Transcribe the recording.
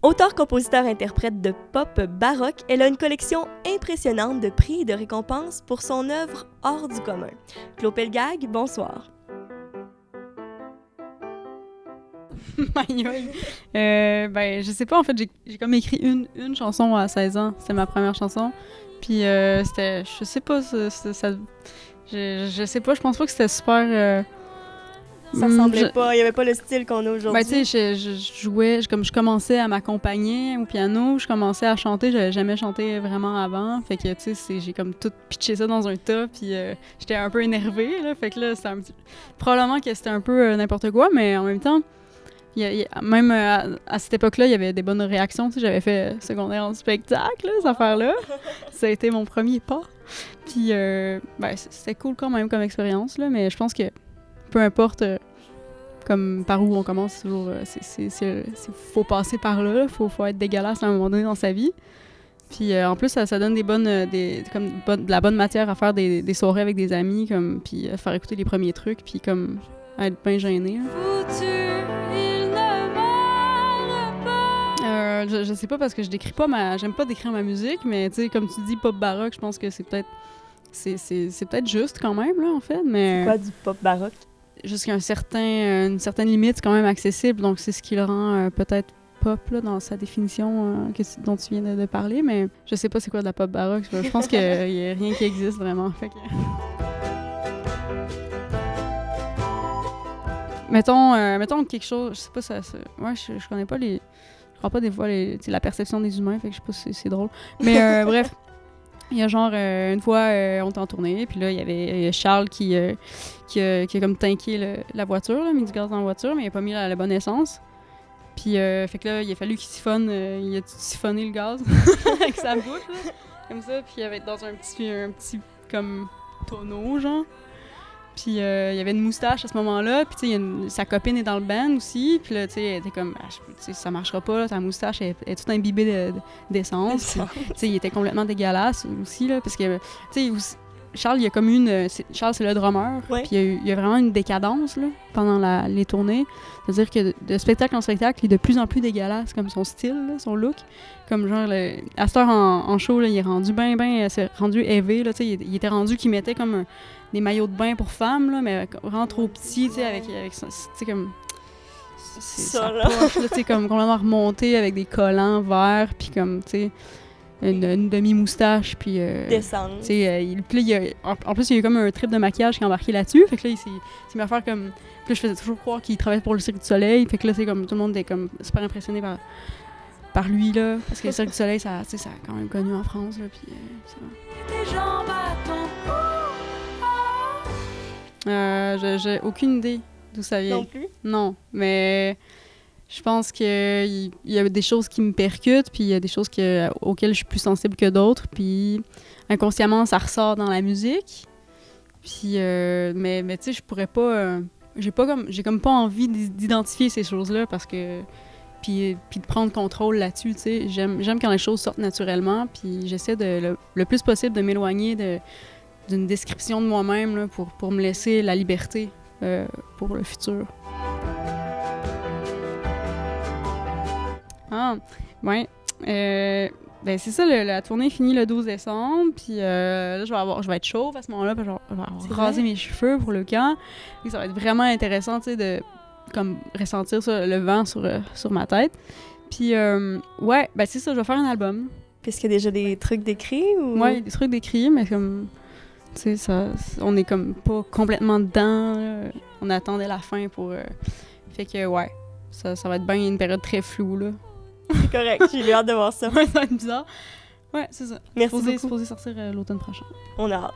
Auteure, compositeur, interprète de pop baroque, elle a une collection impressionnante de prix et de récompenses pour son œuvre hors du commun. Claude Pelgag, bonsoir. Je sais pas, en fait, j'ai comme écrit une chanson à 16 ans. C'était ma première chanson. Puis c'était, je sais pas, je sais pas, je pense pas que c'était super... Ça ressemblait pas, il y avait pas le style qu'on a aujourd'hui. Tu sais, je jouais, je commençais à m'accompagner au piano, je commençais à chanter, j'avais jamais chanté vraiment avant. Fait que, tu sais, j'ai comme tout pitché ça dans un tas, puis j'étais un peu énervée, là. Fait que là, c'était probablement que c'était un peu n'importe quoi, mais en même temps, même à cette époque-là, il y avait des bonnes réactions. Tu sais, j'avais fait secondaire en spectacle, cette affaire-là. Ça a été mon premier pas. Puis, c'était cool quand même comme expérience, là, mais je pense que peu importe comme par où on commence, toujours, faut passer par là. Faut être dégueulasse à un moment donné dans sa vie. Puis en plus, ça donne de la bonne matière à faire des soirées avec des amis, comme, puis faire écouter les premiers trucs, puis comme être bien gêné. Je sais pas parce que je décris pas j'aime pas décrire ma musique, mais tu sais, comme tu dis, pop baroque, je pense que c'est peut-être juste quand même, là, en fait. Mais c'est quoi du pop baroque? Jusqu'à une certaine limite, c'est quand même accessible, donc c'est ce qui le rend peut-être pop, là, dans sa définition dont tu viens de parler, mais je sais pas c'est quoi de la pop baroque. Je pense qu'il y a rien qui existe vraiment. Fait que... mettons quelque chose, je sais pas, ouais, je connais pas les... Je crois pas des fois la perception des humains, fait que je sais pas si c'est drôle. Mais bref, il y a genre une fois, on était en tournée, puis là, il y avait Charles qui a comme tanké la voiture, là, mis du gaz dans la voiture, mais il a pas mis la bonne essence. Puis fait que là, il a fallu qu'il siphonne, il a siphonné le gaz avec sa bouche, là, comme ça, puis il avait dans un petit comme tonneau, genre. Puis il y avait une moustache à ce moment-là, puis tu sais, sa copine est dans le band aussi, puis là, tu sais, elle était comme, ça marchera pas, là, ta moustache est toute imbibée d'essence. Tu sais, il était complètement dégueulasse aussi, là, parce que, tu sais, Charles, il y a comme Charles, c'est le drummer, puis il y a vraiment une décadence, là, pendant les tournées. C'est-à-dire que de spectacle en spectacle, il est de plus en plus dégueulasse, comme son style, là, son look. Comme genre, à cette heure en show, là, il est rendu c'est rendu élevé, là, tu sais, il était rendu qu'il mettait comme des maillots de bain pour femmes, là, mais vraiment trop petits, tu sais, avec ça, tu sais, comme... Ça, là. Poche, là, tu sais, comme complètement remonté avec des collants verts, puis comme, tu sais, une demi-moustache, puis... Descendre. Tu sais, en plus, il y a eu comme un trip de maquillage qui est embarqué là-dessus, fait que là, il s'est mis à faire comme... Puis là, je faisais toujours croire qu'il travaillait pour le Cirque du Soleil, fait que là, c'est comme, tout le monde était comme super impressionné par lui, là, parce que le Cirque du Soleil, ça a quand même connu en France, là, puis j'ai aucune idée d'où ça vient. Non plus? Non, mais je pense qu'il y a des choses qui me percutent, puis il y a des choses auxquelles je suis plus sensible que d'autres, puis inconsciemment, ça ressort dans la musique. Puis, mais tu sais, je pourrais pas... j'ai comme pas envie d'identifier ces choses-là, parce que... Puis de prendre contrôle là-dessus, tu sais. J'aime quand les choses sortent naturellement, puis j'essaie le plus possible de m'éloigner d'une description de moi-même, là, pour me laisser la liberté pour le futur. Ah, ouais. Ben c'est ça, la tournée finit le 12 décembre, puis là, je vais être chauve à ce moment-là, puis je vais raser mes cheveux pour le camp. Et ça va être vraiment intéressant, tu sais, de comme ressentir ça, le vent sur ma tête. Puis, ouais, ben c'est ça, je vais faire un album. Puis est-ce qu'il y a déjà des trucs d'écrits ou... Ouais, des trucs d'écrits, mais comme... Tu sais, on est comme pas complètement dedans, là. On attendait la fin pour... Fait que, ouais, ça va être bien une période très floue, là. C'est correct, j'ai hâte de voir ça. Ouais, ça va être bizarre. Ouais, c'est ça. Merci beaucoup. C'est supposé sortir l'automne prochain. On a hâte.